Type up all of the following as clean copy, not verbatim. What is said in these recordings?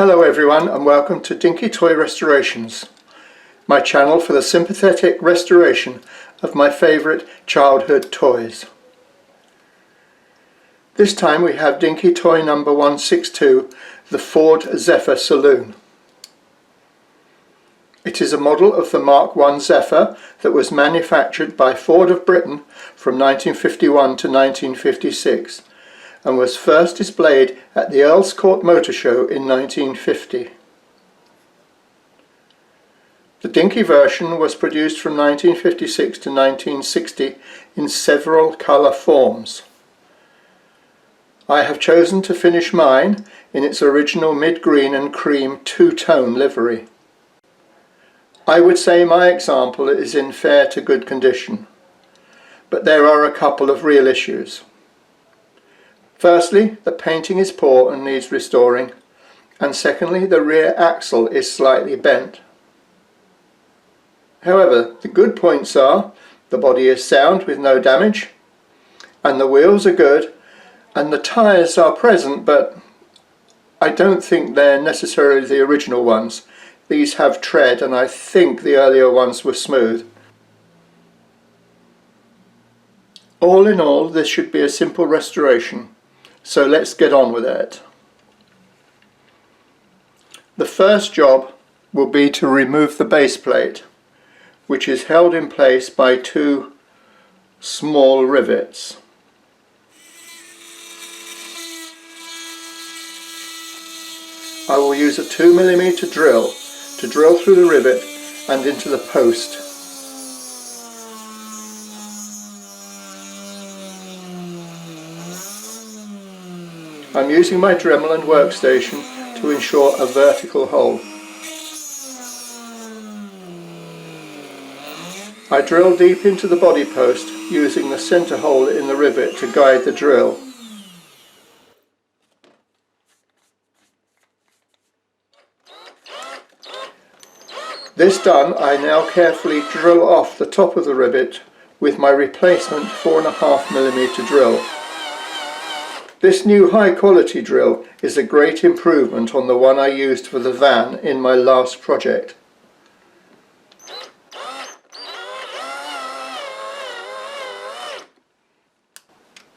Hello everyone and welcome to Dinky Toy Restorations, my channel for the sympathetic restoration of my favourite childhood toys. This time we have Dinky Toy number 162, the Ford Zephyr Saloon. It is a model of the Mark I Zephyr that was manufactured by Ford of Britain from 1951 to 1956 and was first displayed at the Earl's Court Motor Show in 1950. The Dinky version was produced from 1956 to 1960 in several colour forms. I have chosen to finish mine in its original mid-green and cream two-tone livery. I would say my example is in fair to good condition, but there are a couple of real issues. Firstly, the painting is poor and needs restoring, and secondly, the rear axle is slightly bent. However, the good points are the body is sound with no damage, and the wheels are good, and the tyres are present, but I don't think they're necessarily the original ones. These have tread, and I think the earlier ones were smooth. All in all, this should be a simple restoration. So let's get on with it. The first job will be to remove the base plate, which is held in place by two small rivets. I will use a 2mm drill to drill through the rivet and into the post. I'm using my Dremel and workstation to ensure a vertical hole. I drill deep into the body post using the centre hole in the rivet to guide the drill. This done, I now carefully drill off the top of the rivet with my replacement 4.5mm drill. This new high quality drill is a great improvement on the one I used for the van in my last project.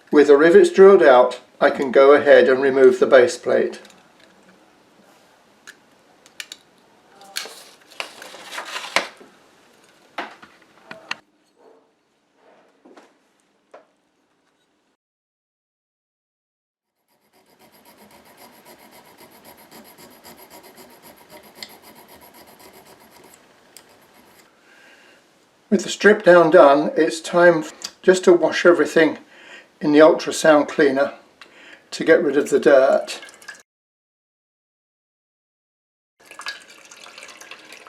With the rivets drilled out, I can go ahead and remove the base plate. With the strip down done, it's time just to wash everything in the ultrasound cleaner to get rid of the dirt.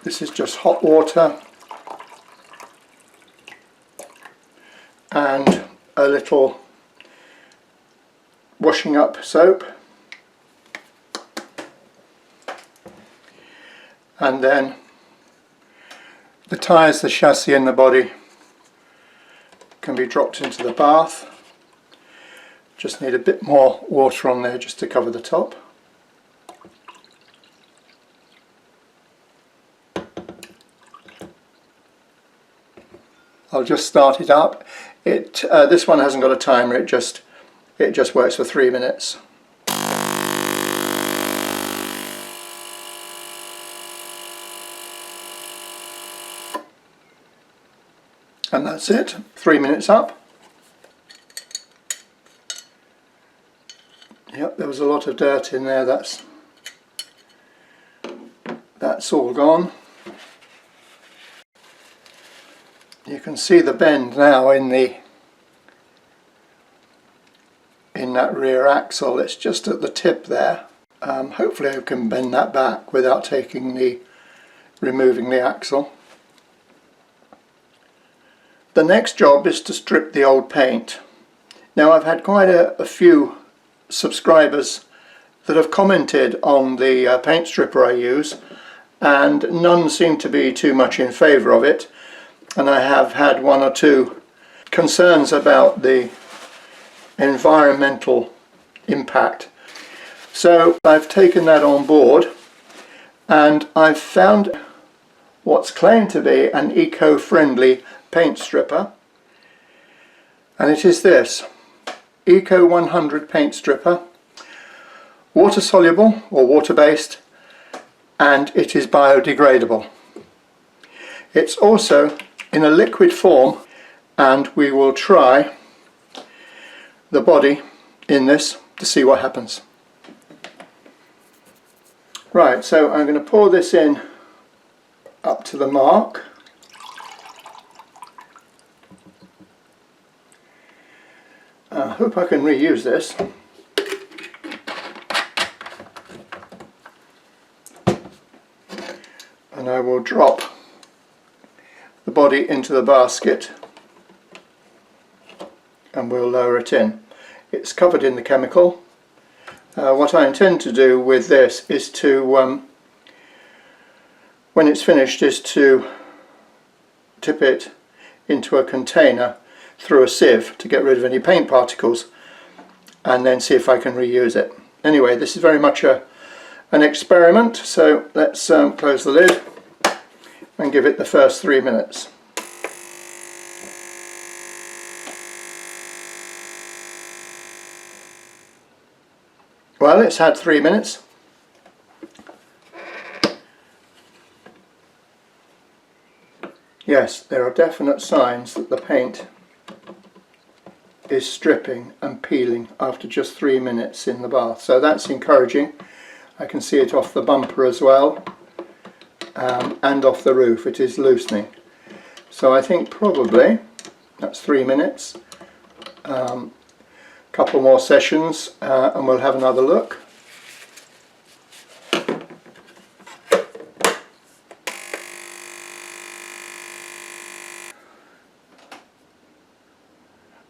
This is just hot water and a little washing up soap, and then the tyres, the chassis and the body can be dropped into the bath. Just need a bit more water on there just to cover the top. I'll just start it up. This one hasn't got a timer, it just works for 3 minutes. And that's it, 3 minutes up. Yep, there was a lot of dirt in there, that's all gone. You can see the bend now in that rear axle. It's just at the tip there. Hopefully I can bend that back without removing the axle. The next job is to strip the old paint. Now I've had quite a few subscribers that have commented on the paint stripper I use, and none seem to be too much in favour of it, and I have had one or two concerns about the environmental impact. So I've taken that on board and I've found what's claimed to be an eco-friendly paint stripper, and it is this Eco 100 paint stripper, water soluble or water based, and it is biodegradable. It's also in a liquid form, and we will try the body in this to see what happens. Right, so I'm going to pour this in up to the mark. I hope I can reuse this. And I will drop the body into the basket and we'll lower it in. It's covered in the chemical. What I intend to do with this is to, when it's finished, is to tip it into a container through a sieve to get rid of any paint particles, and then see if I can reuse it. Anyway, this is very much an experiment, so let's close the lid and give it the first 3 minutes. Well, it's had 3 minutes. Yes, there are definite signs that the paint is stripping and peeling after just 3 minutes in the bath, so that's encouraging. I can see it off the bumper as well, and off the roof. It is loosening, so I think probably that's 3 minutes. Couple more sessions and we'll have another look.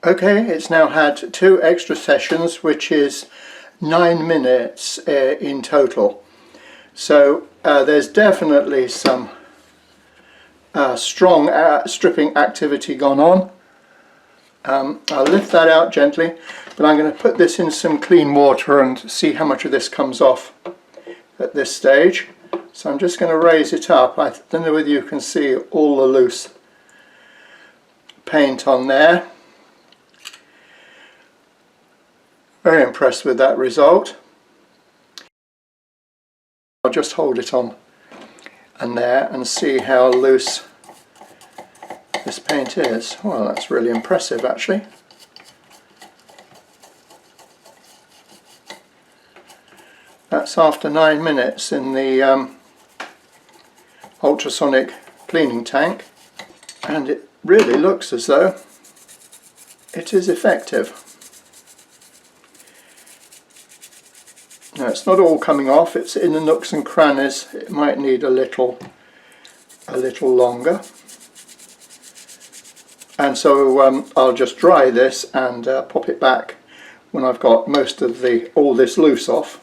Okay, it's now had 2 extra sessions, which is 9 minutes in total. So there's definitely some strong stripping activity gone on. I'll lift that out gently, but I'm going to put this in some clean water and see how much of this comes off at this stage. So I'm just going to raise it up. I don't know whether you can see all the loose paint on there. Very impressed with that result. I'll just hold it on and there and see how loose this paint is. Well, that's really impressive actually. That's after 9 minutes in the ultrasonic cleaning tank, and it really looks as though it is effective. Now, it's not all coming off, it's in the nooks and crannies. It might need a little longer. And so I'll just dry this and pop it back when I've got most of all this loose off.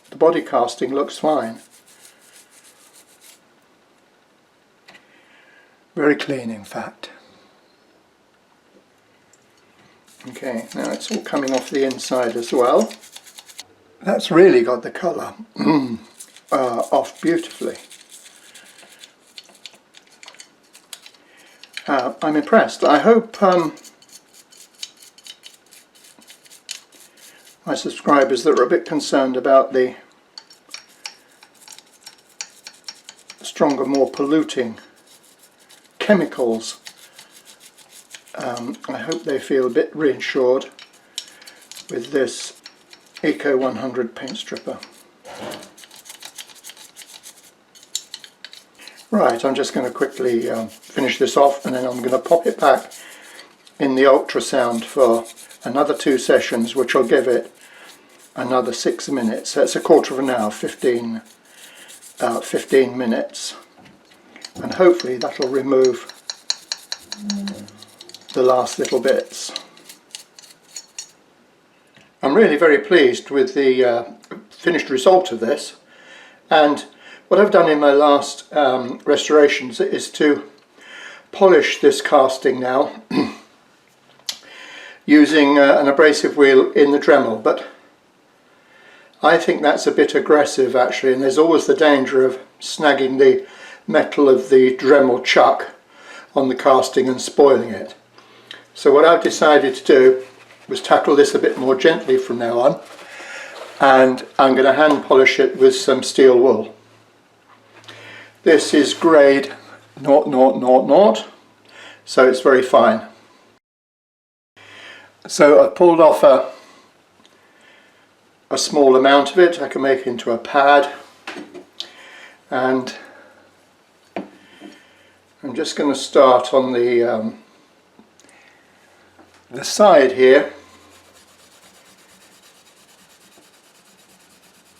The body casting looks fine. Very clean, in fact. Okay, now it's all coming off the inside as well. That's really got the colour off beautifully. I'm impressed. I hope my subscribers that are a bit concerned about the stronger, more polluting chemicals, I hope they feel a bit reassured with this Eco 100 paint stripper. Right, I'm just going to quickly finish this off, and then I'm going to pop it back in the ultrasound for another 2 sessions, which will give it another 6 minutes. That's a quarter of an hour, 15 minutes, and hopefully that'll remove the last little bits. I'm really very pleased with the finished result of this, and what I've done in my last restorations is to polish this casting now using an abrasive wheel in the Dremel, but I think that's a bit aggressive actually, and there's always the danger of snagging the metal of the Dremel chuck on the casting and spoiling it. So what I've decided to do was tackle this a bit more gently from now on, and I'm going to hand polish it with some steel wool. This is grade 0000, so it's very fine. So I've pulled off a small amount of it. I can make it into a pad, and I'm just going to start on the side here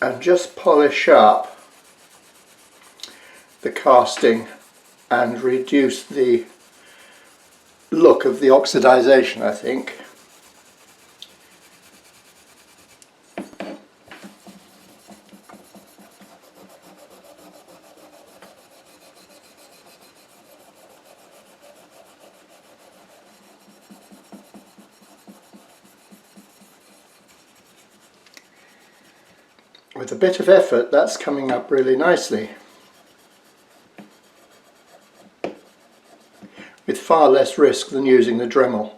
and just polish up the casting and reduce the look of the oxidization, I think. With a bit of effort, that's coming up really nicely, with far less risk than using the Dremel.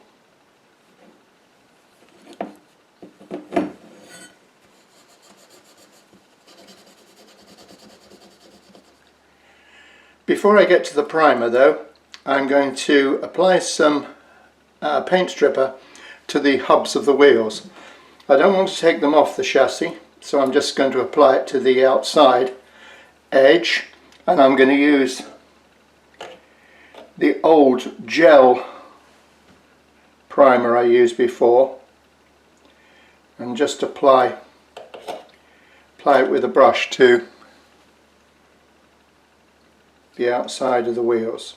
Before I get to the primer though, I'm going to apply some paint stripper to the hubs of the wheels. I don't want to take them off the chassis, so I'm just going to apply it to the outside edge, and I'm going to use the old gel primer I used before and just apply it with a brush to the outside of the wheels.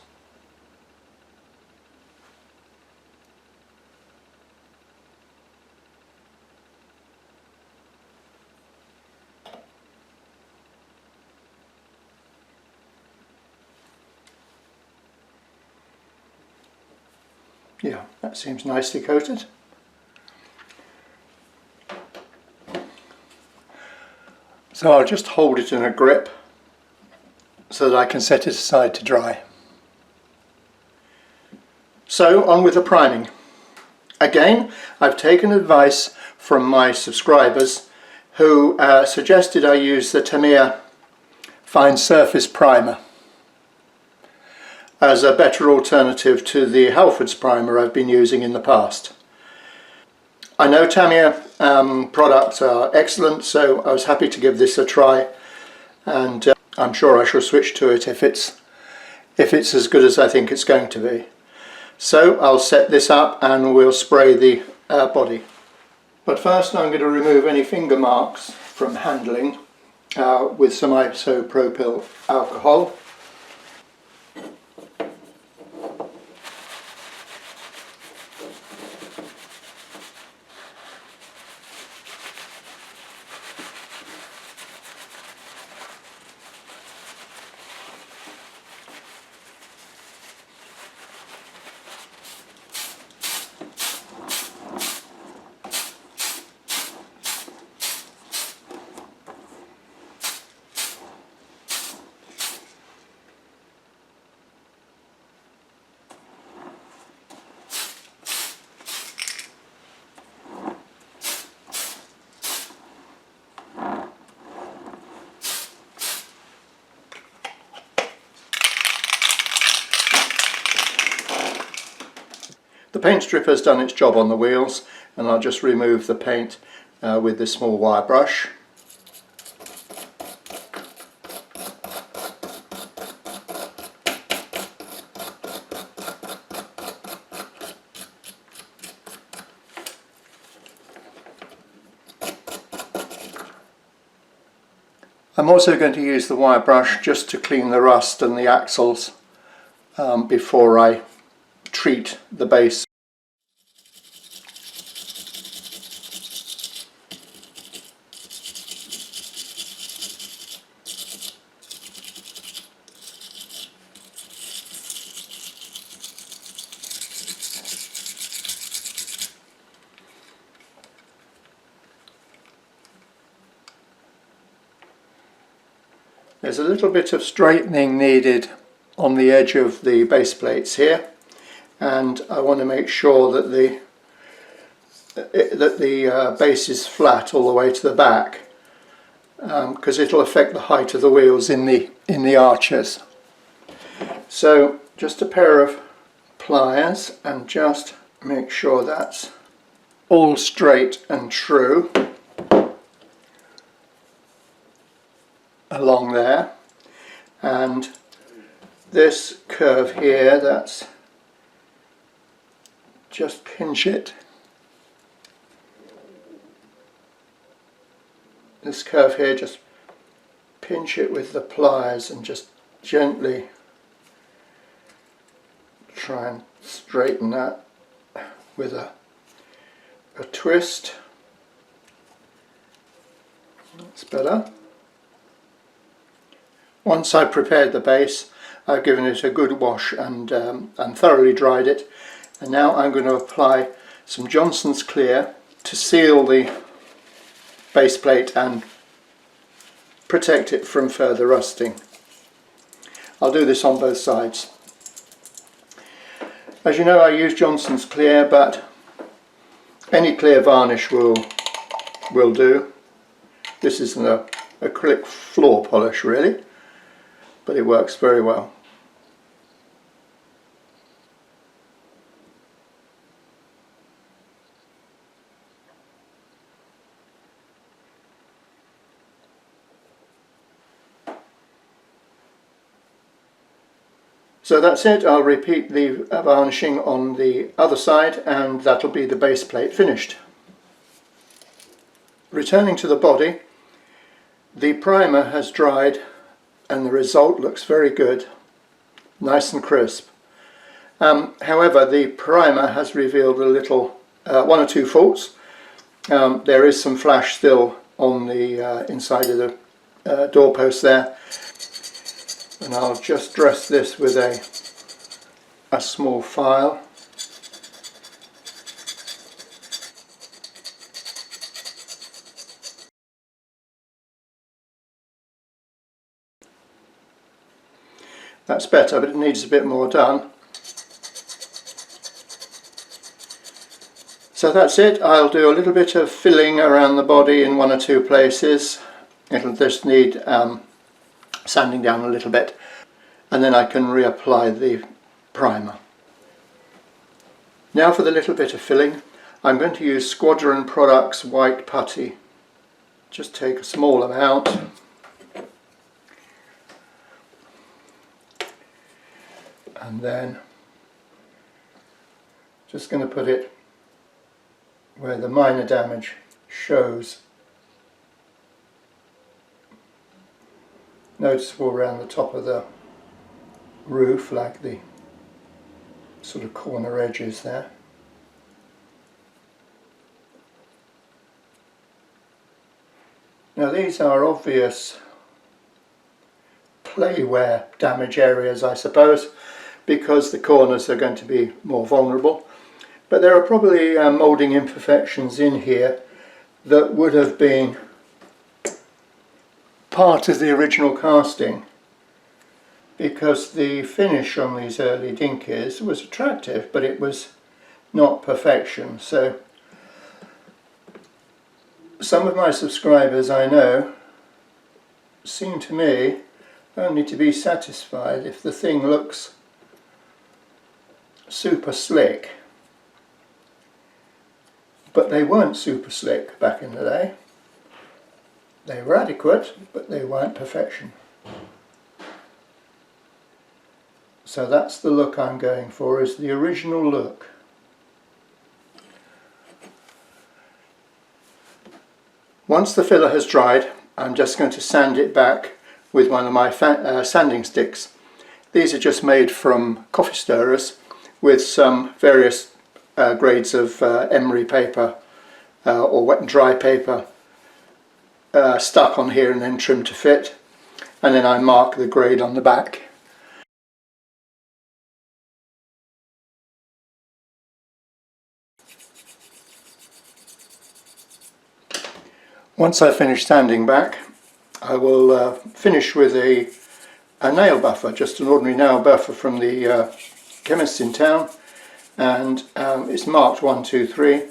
Yeah, that seems nicely coated. So I'll just hold it in a grip so that I can set it aside to dry. So on with the priming. Again, I've taken advice from my subscribers who suggested I use the Tamiya Fine Surface Primer as a better alternative to the Halford's primer I've been using in the past. I know Tamiya products are excellent, so I was happy to give this a try, and I'm sure I shall switch to it if it's as good as I think it's going to be. So I'll set this up and we'll spray the body. But first I'm going to remove any finger marks from handling with some isopropyl alcohol. The paint stripper has done its job on the wheels, and I'll just remove the paint with this small wire brush. I'm also going to use the wire brush just to clean the rust and the axles before I treat the base. There's a little bit of straightening needed on the edge of the base plates here, and I want to make sure that the base is flat all the way to the back, because it'll affect the height of the wheels in the arches. So just a pair of pliers and just make sure that's all straight and true along there, and this curve here, that's just pinch it. This curve here, just pinch it with the pliers and just gently try and straighten that with a twist. That's better. Once I've prepared the base, I've given it a good wash and thoroughly dried it, and now I'm going to apply some Johnson's Clear to seal the base plate and protect it from further rusting. I'll do this on both sides. As you know, I use Johnson's Clear, but any clear varnish will do. This is an acrylic floor polish really, but it works very well. So that's it. I'll repeat the varnishing on the other side, and that'll be the base plate finished. Returning to the body, the primer has dried and the result looks very good, nice and crisp. However, the primer has revealed a little, one or two faults. There is some flash still on the inside of the doorpost there. And I'll just dress this with a small file. That's better, but it needs a bit more done. So that's it. I'll do a little bit of filling around the body in one or two places. It'll just need sanding down a little bit, and then I can reapply the primer. Now for the little bit of filling, I'm going to use Squadron Products white putty. Just take a small amount and then just going to put it where the minor damage shows. Noticeable around the top of the roof, like the sort of corner edges there. Now these are obvious playware damage areas, I suppose, because the corners are going to be more vulnerable, but there are probably moulding imperfections in here that would have been part of the original casting, because the finish on these early Dinkies was attractive, but it was not perfection. So some of my subscribers, I know, seem to me only to be satisfied if the thing looks super slick, but they weren't super slick back in the day. They were adequate, but they weren't perfection. So that's the look I'm going for, is the original look. Once the filler has dried, I'm just going to sand it back with one of my sanding sticks. These are just made from coffee stirrers with some various grades of emery paper or wet and dry paper stuck on here and then trimmed to fit, and then I mark the grade on the back. Once I finish sanding back, I will finish with a nail buffer, just an ordinary nail buffer from the chemist in town, and it's marked 1, 2, 3.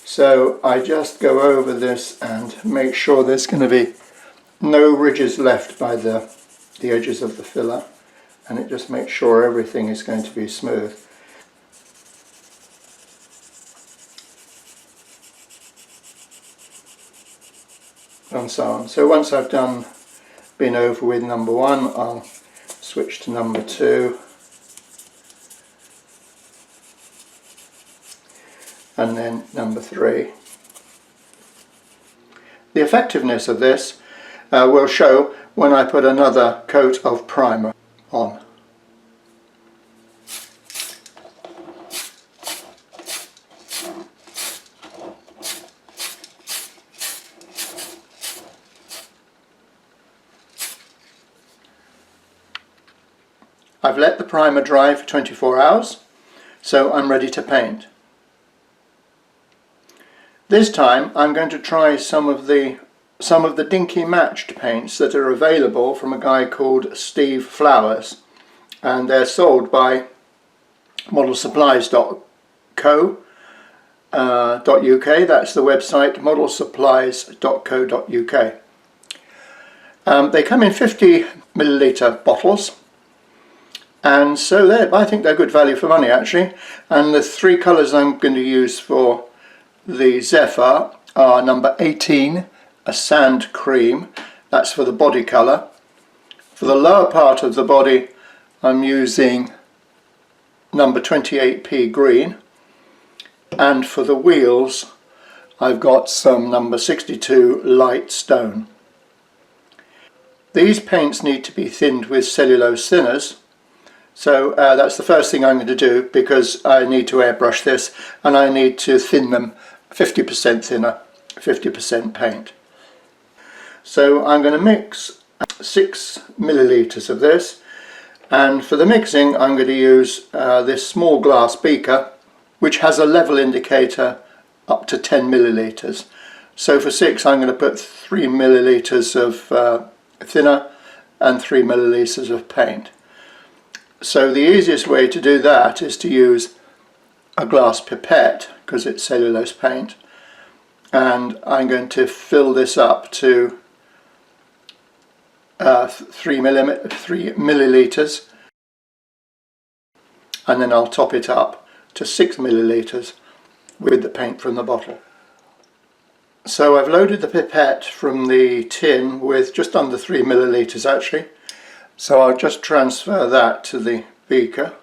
So I just go over this and make sure there's going to be no ridges left by the edges of the filler, and it just makes sure everything is going to be smooth. And so on. So once I've been over with number 1, I'll switch to number 2, and then number 3. The effectiveness of this will show when I put another coat of primer on. I've let the primer dry for 24 hours, so I'm ready to paint. This time I'm going to try some of the Dinky matched paints that are available from a guy called Steve Flowers, and they're sold by modelsupplies.co.uk. That's the website, modelsupplies.co.uk. They come in 50ml bottles, and so I think they're good value for money actually. And the 3 colours I'm going to use for the Zephyr are number 18, a sand cream, that's for the body colour. For the lower part of the body I'm using number 28p green, and for the wheels I've got some number 62 light stone. These paints need to be thinned with cellulose thinners, so that's the first thing I'm going to do, because I need to airbrush this and I need to thin them 50% thinner, 50% paint. So I'm going to mix 6 millilitres of this, and for the mixing I'm going to use this small glass beaker which has a level indicator up to 10 millilitres. So for 6 I'm going to put 3 millilitres of thinner and 3 millilitres of paint. So the easiest way to do that is to use a glass pipette, because it's cellulose paint, and I'm going to fill this up to 3 millilitres, and then I'll top it up to 6 millilitres with the paint from the bottle. So I've loaded the pipette from the tin with just under 3 millilitres actually, so I'll just transfer that to the beaker.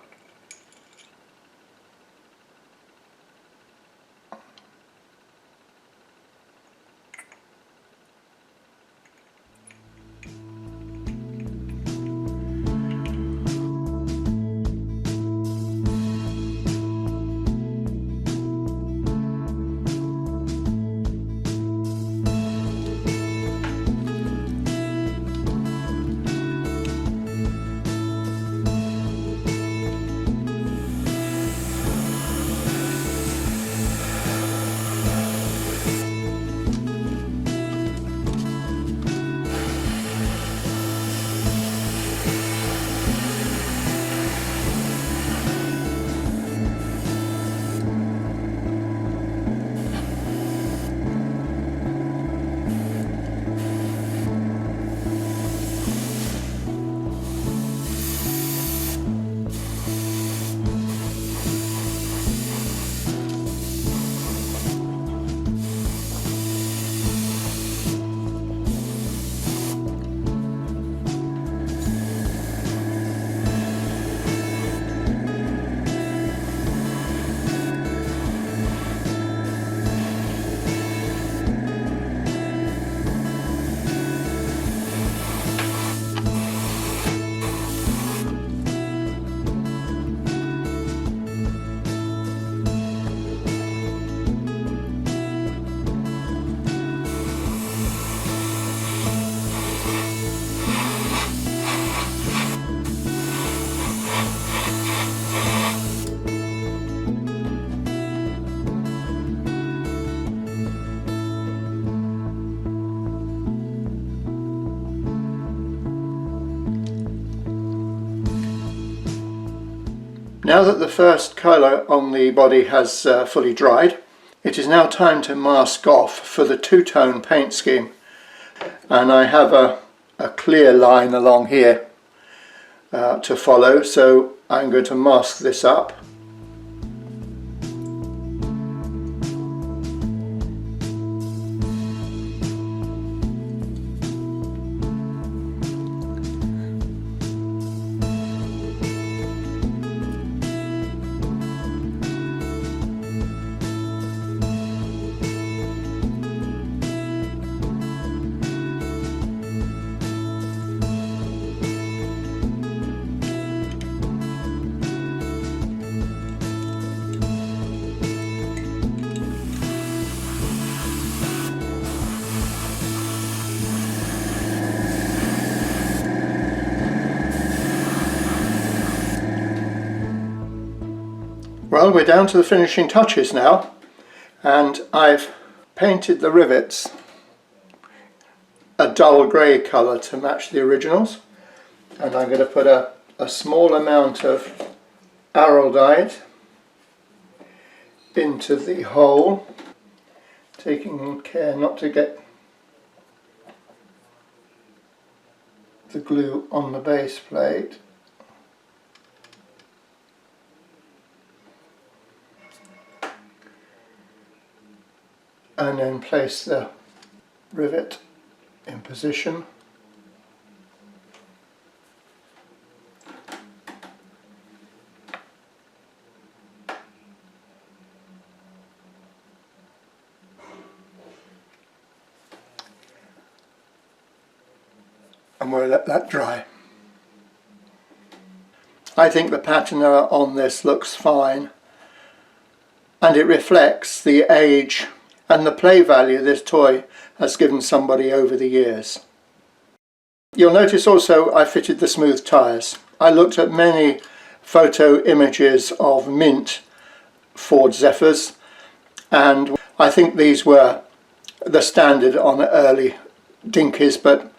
Now that the first colour on the body has fully dried, it is now time to mask off for the two-tone paint scheme. And I have a clear line along here to follow, so I'm going to mask this up. Well, we're down to the finishing touches now, and I've painted the rivets a dull grey colour to match the originals, and I'm going to put a small amount of araldite into the hole, taking care not to get the glue on the base plate. And then place the rivet in position. And we'll let that dry. I think the patina on this looks fine, and it reflects the age and the play value this toy has given somebody over the years. You'll notice also I fitted the smooth tyres. I looked at many photo images of mint Ford Zephyrs, and I think these were the standard on early Dinkies, but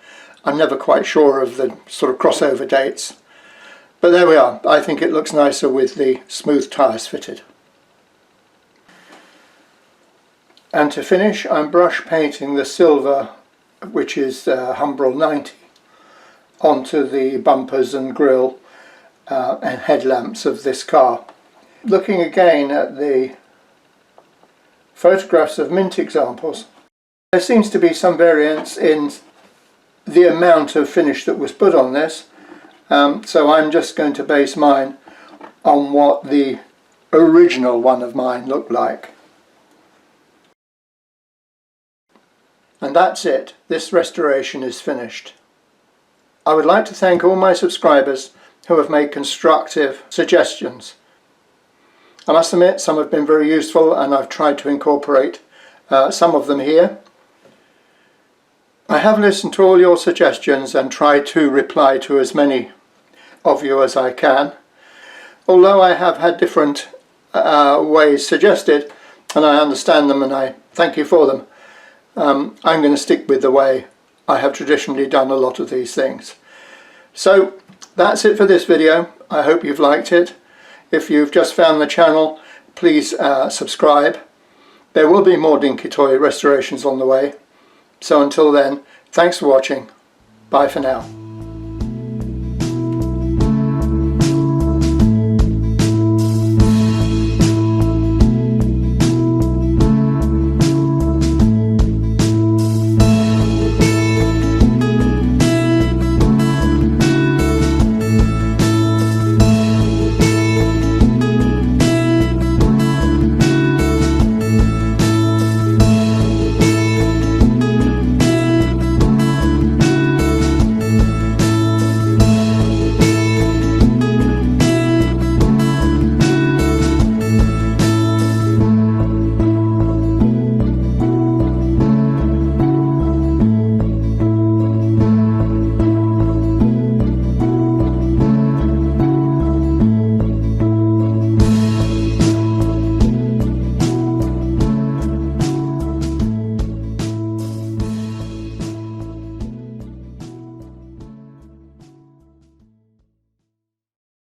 I'm never quite sure of the sort of crossover dates. But there we are. I think it looks nicer with the smooth tyres fitted. And to finish, I'm brush painting the silver, which is Humbrol 90, onto the bumpers and grille and headlamps of this car. Looking again at the photographs of mint examples, there seems to be some variance in the amount of finish that was put on this, so I'm just going to base mine on what the original one of mine looked like. And that's it. This restoration is finished. I would like to thank all my subscribers who have made constructive suggestions. I must admit some have been very useful, and I've tried to incorporate some of them here. I have listened to all your suggestions and tried to reply to as many of you as I can. Although I have had different ways suggested, and I understand them and I thank you for them, I'm going to stick with the way I have traditionally done a lot of these things. So that's it for this video. I hope you've liked it. If you've just found the channel, please subscribe. There will be more Dinky Toy restorations on the way. So until then, thanks for watching. Bye for now.